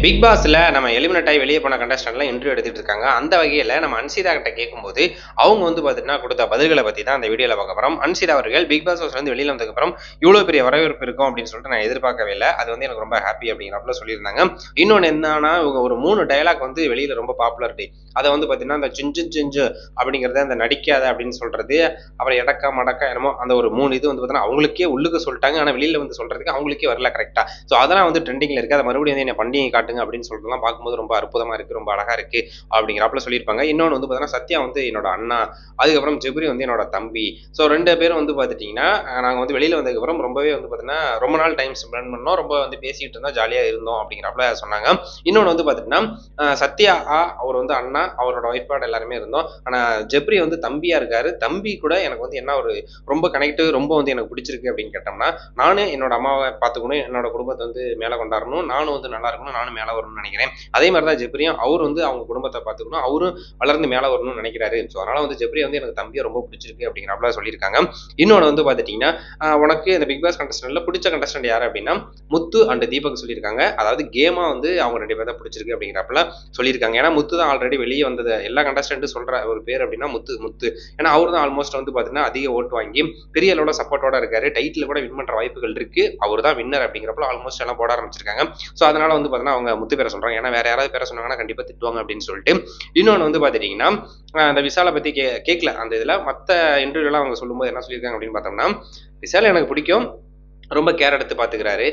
Big பாஸ்ல நம்ம eliminate ஆகி வெளியே போன கண்டஸ்டன்ட்லாம் இன்டர்வியூ எடுத்துட்டு இருக்காங்க. அந்த வகையில் நம்ம அன்சிதா கிட்ட கேட்கும்போது அவங்க வந்து பார்த்தீங்கன்னா கொடுத்த பதில்களை பற்றி தான் அந்த வீடியோவில் பார்க்க போகிறோம். அன்சிதா அவர்கள் பிக் பாஸ் வந்து வெளியில் வந்ததுக்கப்புறம் இவ்வளோ பெரிய வரவேற்பு இருக்கும் அப்படின்னு சொல்லிட்டு நான் எதிர்பார்க்கவே இல்லை. அது வந்து எனக்கு ரொம்ப ஹாப்பி அப்படிங்கிறப்பல சொல்லியிருந்தாங்க. இன்னொன்று என்னன்னா, இவங்க ஒரு 3 டயலாக் வந்து வெளியில் ரொம்ப பாப்புலரிட்டி. அதை வந்து பார்த்தீங்கன்னா அந்த சிஞ்சு சிஞ்சு அப்படிங்கிறத அந்த நடிக்காத அப்படின்னு சொல்றது, அப்புறம் எடக்கா மடக்கா என்னமோ அந்த ஒரு 3 இது வந்து பார்த்தீங்கன்னா அவங்களுக்கே உள்ளுக்கு சொல்லிட்டாங்க. ஆனால் வெளியில் வந்து சொல்றதுக்கு அவங்களுக்கே வரல கரெக்டாக. ஸோ அதெல்லாம் வந்து ட்ரெண்டிங்கில் இருக்குது. அதை மறுபடியும் வந்து என்ன பண்டிகை காட்டுங்க அப்படின்னு சொல்லிட்டுலாம் பார்க்கும்போது ரொம்ப அற்புதமா இருக்கு, ரொம்ப அழகா இருக்கு அப்படிங்கிறப்பல சொல்லியிருப்பாங்க. இன்னொன்று வந்து பார்த்தீங்கன்னா சத்யா வந்து என்னோட அண்ணா, அதுக்கப்புறம் ஜெப்ரி வந்து என்னோட தம்பி. ஸோ 2 பேரும் வந்து பார்த்துட்டிங்கன்னா நாங்கள் வந்து வெளியில் வந்ததுக்கப்புறம் ரொம்பவே வந்து பார்த்தீங்கன்னா ரொம்ப நாள் டைம் ஸ்பெண்ட் பண்ணோம், ரொம்ப வந்து பேசிகிட்டு இருந்தோம், ஜாலியாக இருந்தோம் அப்படிங்கிறப்பல சொன்னாங்க. இன்னொன்று வந்து பார்த்துட்டிங்கன்னா சத்யா அவர் வந்து அண்ணா, அவரோட ஒய்ஃபோட எல்லாருமே இருந்தோம். ஆனால் ஜெப்ரி வந்து தம்பியா இருக்காரு. தம்பி கூட எனக்கு வந்து என்ன ஒரு ரொம்ப கனெக்ட், ரொம்ப வந்து எனக்கு பிடிச்சிருக்கு அப்படின்னு கேட்டோம்னா, நானும் என்னோட அம்மாவை பார்த்துக்கணும், என்னோட குடும்பத்தை வந்து மேலே கொண்டாடணும், நானும் வந்து நல்லா இருக்கணும், நானும் மேலே வரணும்னு நினைக்கிறேன். அதே மாதிரி தான் ஜெப்ரியும், அவர் வந்து அவங்க குடும்பத்தை பார்த்துக்கணும், அவரும் வளர்ந்து மேலே வரணும்னு நினைக்கிறாரு. ஸோ அதனால வந்து ஜெப்ரி வந்து எனக்கு தம்பியை ரொம்ப பிடிச்சிருக்கு அப்படிங்கிறப்பல சொல்லியிருக்காங்க. இன்னொன்று வந்து பார்த்துட்டிங்கன்னா உனக்கு இந்த பிக் பாஸ் கண்டஸ்டன்ட்ல பிடிச்ச கண்டஸ்டன்ட் யார் அப்படின்னா முத்து அண்ட் தீபக் சொல்லியிருக்காங்க. அதாவது கேமா வந்து அவங்க 2 பேர் தான் பிடிச்சிருக்கு அப்படிங்கிறப்பல சொல்லியிருக்காங்க. ஏன்னா முத்து தான் ஆல்ரெடி வெளியே வந்தது, எல்லா கண்டஸ்டன்ட்டும் சொல்ற ஒரு பேர் அப்படின்னா முத்து முத்து. ஏன்னா அவர் தான் ஆல்மோஸ்ட் வந்து பார்த்தீங்கன்னா அதிக ஓட்டு வாங்கி பெரிய அளவோட சப்போர்ட்டோட இருக்காரு, டைட்டில் கூட வின் பண்ற வாய்ப்புகள் இருக்கு, அவர் தான் வின்னர் அப்படிங்கிறப்ப ஆல்மோஸ்ட் எல்லாம் போட ஆரம்பிச்சிருக்காங்க. ஸோ அதனால வந்து பார்த்தீங்கன்னா அவங்க முத்து பேரை சொல்றாங்க. ஏன்னா வேற யாராவது பேரை சொன்னாங்கன்னா கண்டிப்பா திட்டுவாங்க அப்படின்னு சொல்லிட்டு. இன்னொன்று வந்து பார்த்துட்டீங்கன்னா அந்த விசாலை பத்தி கேட்கல அந்த இதுல, மற்ற இன்டர்வியூலாம் அவங்க சொல்லும்போது என்ன சொல்லியிருக்காங்க அப்படின்னு பார்த்தோம்னா, விசால் எனக்கு பிடிக்கும், ரொம்ப கேர் எடுத்து பார்த்துக்கிறாரு,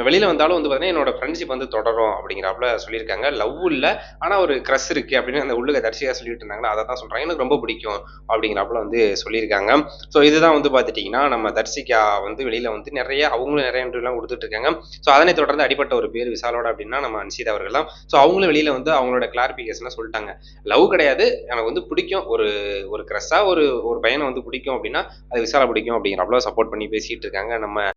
வெளியில வந்தாலும் வந்து பார்த்தீங்கன்னா என்னோட ஃப்ரெண்ட்ஷிப் வந்து தொடரும் அப்படிங்கிறாப்புல சொல்லியிருக்காங்க. லவ் இல்ல, ஆனா ஒரு கிரஷ் இருக்கு அப்படின்னு அந்த உள்ளுக தர்ஷிகா சொல்லிட்டு இருந்தாங்களா, அதை தான் சொல்றாங்க. எனக்கு ரொம்ப பிடிக்கும் அப்படிங்கிறாப்புல வந்து சொல்லியிருக்காங்க. ஸோ இதுதான் வந்து பார்த்துட்டிங்கன்னா நம்ம தர்ஷிகா வந்து வெளியில வந்து நிறைய அவங்களும் நிறைய இன்டர்வியூலாம் கொடுத்துட்டு இருக்காங்க. ஸோ அதனை தொடர்ந்து அடிப்பட்ட ஒரு பேர் விசாலோட அப்படின்னா நம்ம அன்சிதா அவர்கள் தான். ஸோ அவங்களும் வெளியில வந்து அவங்களோட கிளாரிபிகேஷனை சொல்லிட்டாங்க. லவ் கிடையாது, எனக்கு வந்து பிடிக்கும், ஒரு ஒரு கிரஷா ஒரு ஒரு பையனை வந்து பிடிக்கும் அப்படின்னா அது விசால பிடிக்கும் அப்படிங்கிறாப்புல சப்போர்ட் பண்ணி பேசிட்டு இருக்காங்க நம்ம